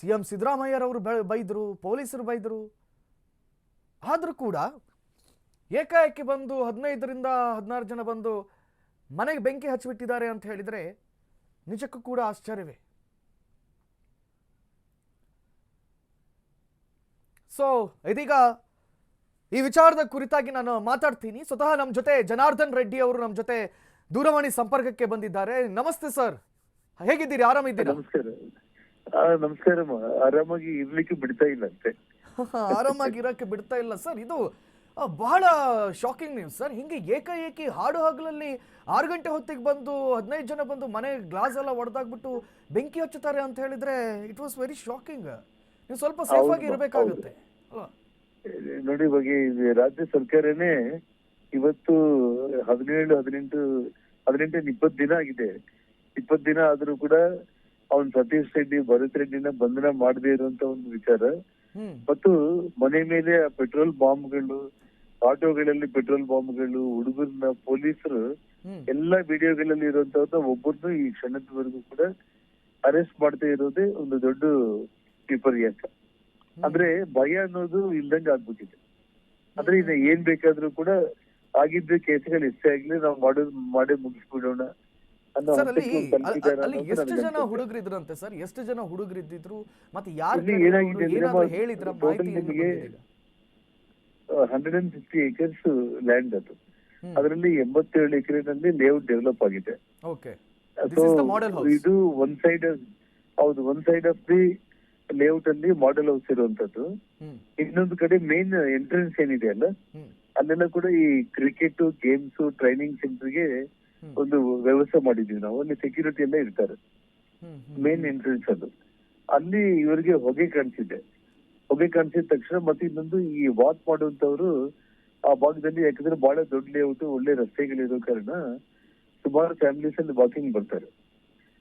CM ಸಿದ್ದರಾಮಯ್ಯರವರು ಬೈದರು, ಪೊಲೀಸರು ಬೈದರು. ಆದರೂ ಕೂಡ ಏಕಾಏಕಿ ಬಂದು 15ರಿಂದ 16 ಜನ ಬಂದು ಮನೆಗೆ ಬೆಂಕಿ ಹಚ್ಚಿಬಿಟ್ಟಿದ್ದಾರೆ ಅಂತ ಹೇಳಿದರೆ ನಿಜಕ್ಕೂ ಕೂಡ ಆಶ್ಚರ್ಯವೇ. ಸೊ ಇದೀಗ ಈ ವಿಚಾರದ ಕುರಿತಾಗಿ ನಾನು ಮಾತಾಡ್ತೀನಿ. ಸ್ವತಃ ನಮ್ಮ ಜೊತೆ ಜನಾರ್ದನ್ ರೆಡ್ಡಿ ಅವರು ನಮ್ಮ ಜೊತೆ ದೂರವಾಣಿ ಸಂಪರ್ಕಕ್ಕೆ ಬಂದಿದ್ದಾರೆ. ನಮಸ್ತೆ ಸರ್, ಹೇಗಿದ್ದೀರಿ? ಆರಾಮಿದ್ದೀರಾ? ನಮಸ್ಕಾರ. ಆರಾಮಾಗಿ ಇರ್ಲಿಕ್ಕೆ ಬಿಡ್ತಾ ಇಲ್ಲ ಅಂತೆ. ಆರಾಮಾಗಿ ಇರಕ್ಕೆ ಬಿಡ್ತಾ ಇಲ್ಲ ಸರ್. ಇದು ಬಹಳ ಶಾಕಿಂಗ್ ನ್ಯೂಸ್ ಸರ್. ಹಿಂಗೆ ಏಕಾಏಕಿ ಹಾಡು ಹಗಲಲ್ಲಿ 6 ಗಂಟೆ ಹೊತ್ತಿಗೆ ಬಂದು 15 ಜನ ಬಂದು ಮನೆ ಗ್ಲಾಸ್ ಎಲ್ಲ ಒಡೆದಾಗ್ಬಿಟ್ಟು ಬೆಂಕಿ ಹಚ್ಚುತ್ತಾರೆ ಅಂತ ಹೇಳಿದ್ರೆ ಇಟ್ ವಾಸ್ ವೆರಿ ಶಾಕಿಂಗ್. ನೀವು ಸ್ವಲ್ಪ ಸೇಫ್ ಆಗಿ ಇರಬೇಕಾಗುತ್ತೆ ಅಲ್ವಾ? ನೋಡಿ, ಇವಾಗ ರಾಜ್ಯ ಸರ್ಕಾರನೇ ಇವತ್ತು 17, 18, 20 ದಿನ ಆಗಿದೆ. 20 ದಿನ ಆದ್ರೂ ಕೂಡ ಅವ್ನು ಸತೀಶ್ ರೆಡ್ಡಿ, ಭರತ್ ರೆಡ್ಡಿನ ಬಂಧನ ಮಾಡದೇ ಇರುವಂತ ಒಂದು ವಿಚಾರ. ಮತ್ತು ಮನೆ ಮೇಲೆ ಪೆಟ್ರೋಲ್ ಬಾಂಬ್ಗಳು, ಆಟೋಗಳಲ್ಲಿ ಪೆಟ್ರೋಲ್ ಬಾಂಬ್ಗಳು, ಹುಡುಗರನ್ನ ಪೊಲೀಸರು ಎಲ್ಲಾ ವಿಡಿಯೋಗಳಲ್ಲಿ ಇರುವಂತವ್ರನ್ನ ಒಬ್ಬರನ್ನು ಈ ಕ್ಷಣದವರೆಗೂ ಕೂಡ ಅರೆಸ್ಟ್ ಮಾಡ್ತಾ ಇರೋದೇ ಒಂದು ದೊಡ್ಡ ವಿಪರ್ಯಾಸ. ಅಂದ್ರೆ ಭಯ ಅನ್ನೋದು ಇಲ್ದಂಗೆ ಆಗ್ಬಿಟ್ಟಿದೆ. ಅಂದ್ರೆ ಇನ್ನ ಏನ್ ಬೇಕಾದ್ರೂ ಕೂಡ ಆಗಿದ್ದ ಕೇಸ್ಗಳು ಎಷ್ಟೇ ಆಗ್ಲಿ ನಾವು ಮಾಡೇ ಮುಗಿಸ್ಬಿಡೋಣ ಅನ್ನೋ. ಎಷ್ಟು ಜನ ಹುಡುಗರಿದ್ರಂತೆ ಸರ್? ಎಷ್ಟು ಜನ ಹುಡುಗರಿದ್ದಿದ್ರು? ಮತ್ತೆ ಏನಾಗಿದೆ ಅಂದ್ರೆ 150 acres ಲ್ಯಾಂಡ್ ಅದು. ಅದರಲ್ಲಿ 87 ಎಕರೆನಲ್ಲಿ ಲೇಔಟ್ ಡೆವಲಪ್ ಆಗಿದೆ. ಇದು one side of the layout ಅಲ್ಲಿ ಮಾಡೆಲ್ ಹೌಸ್ ಇರುವಂತದ್ದು. ಇನ್ನೊಂದು ಕಡೆ ಮೇನ್ ಎಂಟ್ರೆನ್ಸ್ ಏನಿದೆ ಅಲ್ಲ, ಅಲ್ಲೆಲ್ಲ ಕೂಡ ಈ ಕ್ರಿಕೆಟ್ ಗೇಮ್ಸ್ ಟ್ರೈನಿಂಗ್ ಸೆಂಟರ್ಗೆ ಒಂದು ವ್ಯವಸ್ಥೆ ಮಾಡಿದೀವಿ ನಾವು. ಅಲ್ಲಿ ಸೆಕ್ಯೂರಿಟಿ ಎಲ್ಲ ಇರ್ತಾರೆ. ಮೇನ್ ಎಂಟ್ರೆನ್ಸ್ ಅದು. ಅಲ್ಲಿ ಇವರಿಗೆ ಹೊಗೆ ಕಾಣಿಸಿದೆ ತಕ್ಷಣ ಮತ್ತೆ ಇನ್ನೊಂದು ಈ ವಾಕ್ ಮಾಡುವಂತವ್ರು ಆ ಭಾಗದಲ್ಲಿ, ಯಾಕಂದ್ರೆ ಬಹಳ ದೊಡ್ಡ ಲೇಔಟ್, ಒಳ್ಳೆ ರಸ್ತೆಗಳಿರೋ ಕಾರಣ ಸುಮಾರು ಫ್ಯಾಮಿಲೀಸ್ ಅಲ್ಲಿ ವಾಕಿಂಗ್ ಬರ್ತಾರೆ.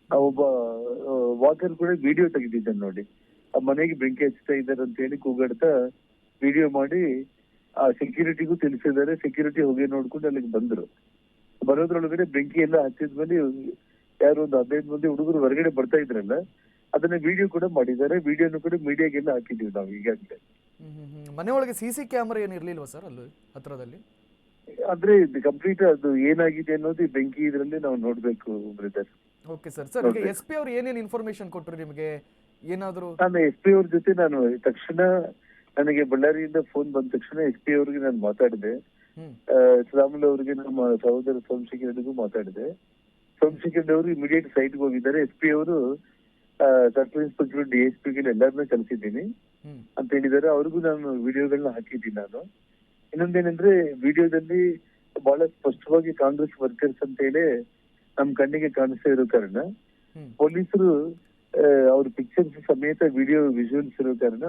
ಆ ಒಬ್ಬ ವಾಕರ್ ಕೂಡ ವಿಡಿಯೋ ತೆಗೆದಿದ್ದಾನೆ ನೋಡಿ. ಆ ಮನೆಗೆ ಬೆಂಕಿ ಹಚ್ತಾ ಇದ್ದಾರೆ ಅಂತ ಹೇಳಿ ಕೂಗಾಡ್ತಾ ವಿಡಿಯೋ ಮಾಡಿ ಆ ಸೆಕ್ಯೂರಿಟಿಗೂ ತಿಳಿಸಿದ್ದಾರೆ. ಸೆಕ್ಯೂರಿಟಿ ಹೊಗೆ ನೋಡ್ಕೊಂಡು ಅಲ್ಲಿಗೆ ಬಂದ್ರು. ಬರೋದ್ರೊಳಗಡೆ ಬೆಂಕಿ ಎಲ್ಲ ಹಚ್ಚಿದ್ಮೇಲೆ ಯಾರು ಒಂದು 15 ಮಂದಿ ಹುಡುಗರು ಹೊರಗಡೆ ಬರ್ತಾ ಇದ್ರಲ್ಲ, ಅದನ್ನ ವಿಡಿಯೋ ಕೂಡ ಮಾಡಿದ್ದಾರೆ. ವಿಡಿಯೋನು ಕೂಡ ಮೀಡಿಯಾಗೆಲ್ಲ ಹಾಕಿದೀವಿ ನಾವು ಈಗಾಗಲೇ. ಮನೆ ಒಳಗೆ ಸಿಸಿ ಕ್ಯಾಮೆರಾ ಏನು ಇರ್ಲಿಲ್ವಾ ಸರ್ ಅಲ್ಲಿ ಹತ್ರದಲ್ಲಿ? ಅಂದ್ರೆ ಕಂಪ್ಲೀಟ್ ಅದು ಏನಾಗಿದೆ ಅನ್ನೋದು ಬೆಂಕಿ ಇದ್ರಲ್ಲಿ ನಾವು ನೋಡ್ಬೇಕು ಬ್ರದರ್. Okay sir. ಸರ್ ಈಗ SP ಅವರು ಏನೇನು ಇನ್ಫಾರ್ಮೇಶನ್ ಕೊಟ್ಟರು ನಿಮಗೆ? ಏನಾದ್ರು ನಾನು SP ಅವ್ರ ಜೊತೆ ನಾನು ತಕ್ಷಣ, ನನಗೆ ಬಳ್ಳಾರಿಯಿಂದ ಫೋನ್ ಬಂದ ತಕ್ಷಣ SP ಅವ್ರಿಗೆ ನಾನು ಮಾತಾಡಿದೆ. ಶ್ರಾಮುಲ್ ಅವರಿಗೆ, ನಮ್ಮ ಸಹೋದರ ಸೋಮಶೇಖರ್ ಮಾತಾಡಿದೆ. ಸೋಮಶೇಖರ್ ಅವರು ಇಮಿಡಿಯೇಟ್ ಸೈಟ್ಗೆ ಹೋಗಿದ್ದಾರೆ. SP ಅವರು ಸರ್ಕಲ್ ಇನ್ಸ್ಪೆಕ್ಟರ್, DSP ಎಲ್ಲರನ್ನೂ ಕಲಿಸಿದ್ದೀನಿ ಅಂತ ಹೇಳಿದ್ದಾರೆ. ಅವ್ರಿಗೂ ನಾನು ವಿಡಿಯೋಗಳನ್ನ ಹಾಕಿದ್ದೀನಿ ನಾನು. ಇನ್ನೊಂದೇನಂದ್ರೆ, ವಿಡಿಯೋದಲ್ಲಿ ಬಹಳ ಸ್ಪಷ್ಟವಾಗಿ ಕಾಂಗ್ರೆಸ್ ವರ್ಕರ್ಸ್ ಅಂತ ಹೇಳಿ ನಮ್ ಕಣ್ಣಿಗೆ ಕಾಣಿಸ್ತಾ ಇರೋ ಕಾರಣ ಪೊಲೀಸರು ಅವ್ರ ಪಿಕ್ಚರ್ಸ್ ಸಮೇತ ವಿಡಿಯೋ ವಿಜುವಲ್ಸ್ ಇರೋ ಕಾರಣ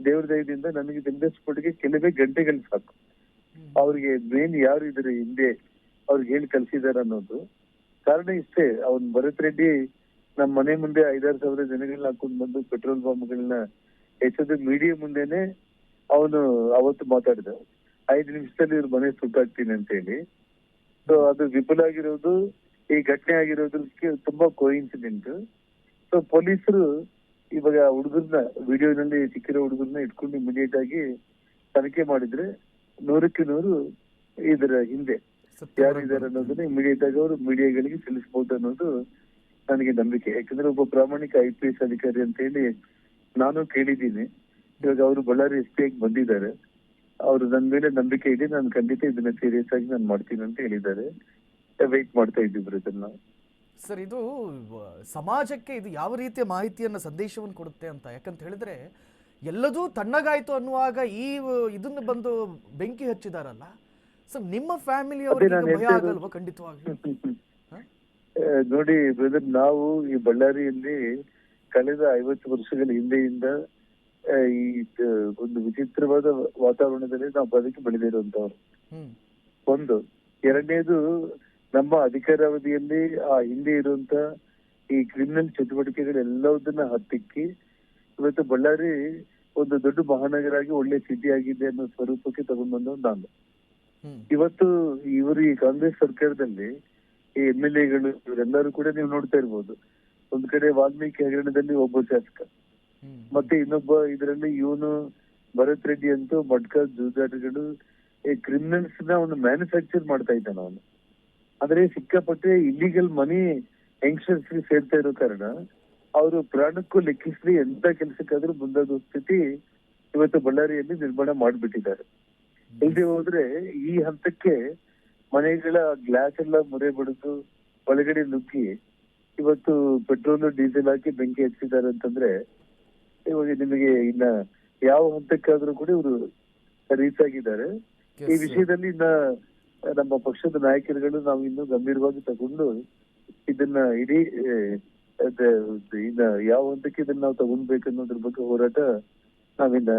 ದೇವ್ರ ದಯದಿಂದ ನನಗೆ ತಿಳಿದಷ್ಟಪಟ್ಟಿಗೆ ಕೆಲವೇ ಗಂಟೆಗಳು ಸಾಕು ಅವ್ರಿಗೆ ಮೇನ್ ಯಾರು ಇದ್ರೆ ಹಿಂದೆ ಅವ್ರಿಗೆ ಹೇಳಿ ಕಳ್ಸಿದಾರ ಅನ್ನೋದು. ಕಾರಣ ಇಷ್ಟೇ, ಅವ್ನ್ ಭರತ್ ರೆಡ್ಡಿ ನಮ್ ಮನೆ ಮುಂದೆ 5-6 ಸಾವಿರ ಜನಗಳನ್ನ ಹಾಕೊಂಡ್ ಬಂದು ಪೆಟ್ರೋಲ್ ಬಾಂಬ್ಗಳನ್ನ ಎಸೆದು ಮೀಡಿಯಾ ಮುಂದೆನೆ ಅವನು ಅವತ್ತು ಮಾತಾಡಿದ 5 ನಿಮಿಷದಲ್ಲಿ ಇವ್ರ ಮನೆ ಸುಟ್ಟಾಕ್ತೀನಿ ಅಂತ ಹೇಳಿ. ಸೊ ಅದು ವಿಫಲ ಆಗಿರೋದು, ಈ ಘಟನೆ ಆಗಿರೋದಕ್ಕೆ ತುಂಬಾ ಕೋಇನ್ಸಿಡೆಂಟ್. ಸೊ ಪೊಲೀಸರು ಇವಾಗ ಹುಡುಗರ್ನ, ವಿಡಿಯೋನಲ್ಲಿ ಸಿಕ್ಕಿರೋ ಹುಡುಗರ್ನ ಇಟ್ಕೊಂಡು ಇಮಿಡಿಯೇಟ್ ಆಗಿ ತನಿಖೆ ಮಾಡಿದ್ರೆ 100ಕ್ಕೆ 100 ಇದರ ಹಿಂದೆ ಯಾರಿದ್ದಾರೆ ಅನ್ನೋದನ್ನ ಇಮಿಡಿಯೇಟ್ ಆಗಿ ಅವರು ಮೀಡಿಯಾಗಳಿಗೆ ತಿಳಿಸಬಹುದು ಅನ್ನೋದು ನನಗೆ ನಂಬಿಕೆ. ಯಾಕಂದ್ರೆ ಒಬ್ಬ ಪ್ರಾಮಾಣಿಕ IPS ಅಧಿಕಾರಿ ಅಂತ ಹೇಳಿ ನಾನು ಕೇಳಿದ್ದೀನಿ. ಇವಾಗ ಅವರು ಬಳ್ಳಾರಿ SP ಆಗಿ ಬಂದಿದ್ದಾರೆ. ಅವರು ನನ್ನ ಮೇಲೆ ನಂಬಿಕೆ ಇದೆ, ನಾನು ಖಂಡಿತ ಇದನ್ನ ಸೀರಿಯಸ್ ಆಗಿ ನಾನು ಮಾಡ್ತೀನಿ ಅಂತ ಹೇಳಿದ್ದಾರೆ. ವೇಟ್ ಮಾಡ್ತಾ ಇದ್ದೀವಿ ಇದನ್ನ. ಸರ್, ಇದು ಸಮಾಜಕ್ಕೆ ಇದು ಯಾವ ರೀತಿಯ ಮಾಹಿತಿಯನ್ನ, ಸಂದೇಶವನ್ನು ಕೊಡುತ್ತೆ ಅಂತ? ಯಾಕಂತ ಹೇಳಿದ್ರೆ ಎಲ್ಲದೂ ತಣ್ಣಗಾಯ್ತು ಅನ್ನುವಾಗ ಈ ಇದನ್ನ ಬಂದು ಬೆಂಕಿ ಹಚ್ಚಿದಾರಲ್ಲ ಸರ್, ನಿಮ್ಮ ಫ್ಯಾಮಿಲಿಯವರಿಗೆ ಭಯ ಆಗಲ್ವಾ? ಖಂಡಿತವಾಗಿ ನೋಡಿ ಬ್ರದರ್, ನಾವು ಈ ಬಳ್ಳಾರಿಯಲ್ಲಿ ಕಳೆದ 50 ವರ್ಷಗಳ ಹಿಂದೆಯಿಂದ ಈ ಒಂದು ವಿಚಿತ್ರವಾದ ವಾತಾವರಣದಲ್ಲಿ ನಾವು ಬದುಕಿ ಬೆಳೆದಿರುವಂತವ್ರು. ಒಂದು. ಎರಡನೇದು, ನಮ್ಮ ಅಧಿಕಾರಾವಧಿಯಲ್ಲಿ ಆ ಹಿಂದೆ ಇರುವಂತ ಈ ಕ್ರಿಮಿನಲ್ ಚಟುವಟಿಕೆಗಳೆಲ್ಲದನ್ನ ಹತ್ತಿಕ್ಕಿ ಇವತ್ತು ಬಳ್ಳಾರಿ ಒಂದು ದೊಡ್ಡ ಮಹಾನಗರ ಆಗಿ ಒಳ್ಳೆ ಸಿಟಿ ಆಗಿದೆ ಅನ್ನೋ ಸ್ವರೂಪಕ್ಕೆ ತಗೊಂಡ್ಬಂದವ್ ನಾನು. ಇವತ್ತು ಇವರು ಈ ಕಾಂಗ್ರೆಸ್ ಸರ್ಕಾರದಲ್ಲಿ ಈ MLAಗಳು ಇವರೆಲ್ಲರೂ ಕೂಡ ನೀವು ನೋಡ್ತಾ ಇರ್ಬೋದು. ಒಂದ್ ಕಡೆ ವಾಲ್ಮೀಕಿ ಹಗರಣದಲ್ಲಿ ಒಬ್ಬ ಶಾಸಕ, ಮತ್ತೆ ಇನ್ನೊಬ್ಬ ಇದರಲ್ಲಿ ಇವನು ಭರತ್ ರೆಡ್ಡಿ ಅಂತೂ ಮಡ್ಕ ಜೂಜಾಟಗಳು ಈ ಕ್ರಿಮಿನಲ್ಸ್ ನ ಅವನು ಮ್ಯಾನುಫ್ಯಾಕ್ಚರ್ ಮಾಡ್ತಾ ಇದ್ದಾನ ಅವನು. ಆದ್ರೆ ಸಿಕ್ಕಾಪಟ್ಟೆ ಇಲ್ಲಿಗಲ್ ಮನಿ ಯಂಗ್ಸ್ಟರ್ಸ್ ಸೇರ್ತಾ ಇರೋ ಕಾರಣ ಅವರು ಪ್ರಾಣಕ್ಕೂ ಲೆಕ್ಕಿಸ್ಲಿ ಎಂತ ಕೆಲಸಕ್ಕಾದ್ರೂ ಮುಂದಾಗುವ ಸ್ಥಿತಿ ಇವತ್ತು ಬಳ್ಳಾರಿಯಲ್ಲಿ ನಿರ್ಮಾಣ ಮಾಡ್ಬಿಟ್ಟಿದ್ದಾರೆ. ಇಲ್ಲದೆ ಹೋದ್ರೆ ಈ ಹಂತಕ್ಕೆ ಮನೆಗಳ ಗ್ಲಾಸ್ ಎಲ್ಲ ಮುರೆ ಬಡಿದು ಒಳಗಡೆ ನುಗ್ಗಿ ಇವತ್ತು ಪೆಟ್ರೋಲ್ ಡೀಸೆಲ್ ಹಾಕಿ ಬೆಂಕಿ ಹಚ್ಚಿದ್ದಾರೆ ಅಂತಂದ್ರೆ ಇವಾಗ ನಿಮಗೆ ಇನ್ನ ಯಾವ ಹಂತಕ್ಕಾದ್ರೂ ಕೂಡ ಇವರು ರೀಚ್ ಆಗಿದ್ದಾರೆ. ಈ ವಿಷಯದಲ್ಲಿ ಇನ್ನ ನಮ್ಮ ಪಕ್ಷದ ನಾಯಕರುಗಳು ನಾವು ಇನ್ನೂ ಗಂಭೀರವಾಗಿ ತಗೊಂಡು ಇದನ್ನ ಇಡೀ ಇನ್ನ ಯಾವ ಹಂತಕ್ಕೆ ಇದನ್ನ ನಾವು ತಗೊಂಡ್ಬೇಕು ಅನ್ನೋದ್ರ ಬಗ್ಗೆ ಹೋರಾಟ ನಾವಿನ್ನ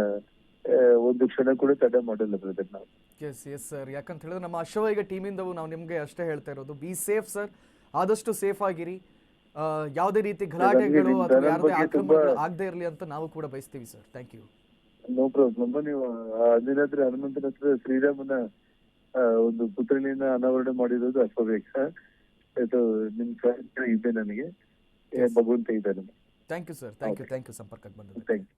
ಒಂದು ಕ್ಷಣ ಕೂಡ ತಡೆ ಮಾಡಲ್ಲ ಬ್ರದರ್ ನಾವು. ಎಸ್ ಎಸ್ ಸರ್, ಯಾಕಂತ ಹೇಳಿದ್ರೆ ನಮ್ಮ ಅಶ್ವೈಗ ಟೀಮಿಂದವು ನಾವು ನಿಮಗೆ ಅಷ್ಟೇ ಹೇಳ್ತಾ ಇರೋದು, ಬಿ ಸೇಫ್ ಸರ್, ಆದಷ್ಟು ಸೇಫ್ ಆಗಿರಿ, ಯಾವುದೇ ರೀತಿ ಗಲಾಟೆಗಳು ಅಥವಾ ಯಾವುದೇ ಆಕ್ರಮಣಗಳು ಆಗದೆ ಇರಲಿ ಅಂತ ನಾವು ಕೂಡ ಬಯಸ್ತೀವಿ ಸರ್. Thank you. No problem. ನೀವು ಅಂದಿನಾದ್ರೆ ಹನುಮಂತನ ಹತ್ರ ಶ್ರೀರಾಮನ ಒಂದು ಪುತ್ರಿಯನ್ನ ಅನಾವರಣ ಮಾಡಿರೋದು ಅಶ್ವವೇಗ. ಇದು ನಿಮ್ ಇದೆ ನನಗೆ ಭಗವಂತ ಇದ್ದಾನೆ. Thank you sir, thank you ಸಂಪರ್ಕಕ್ಕೆ ಬಂದಿದೆ. Thank you.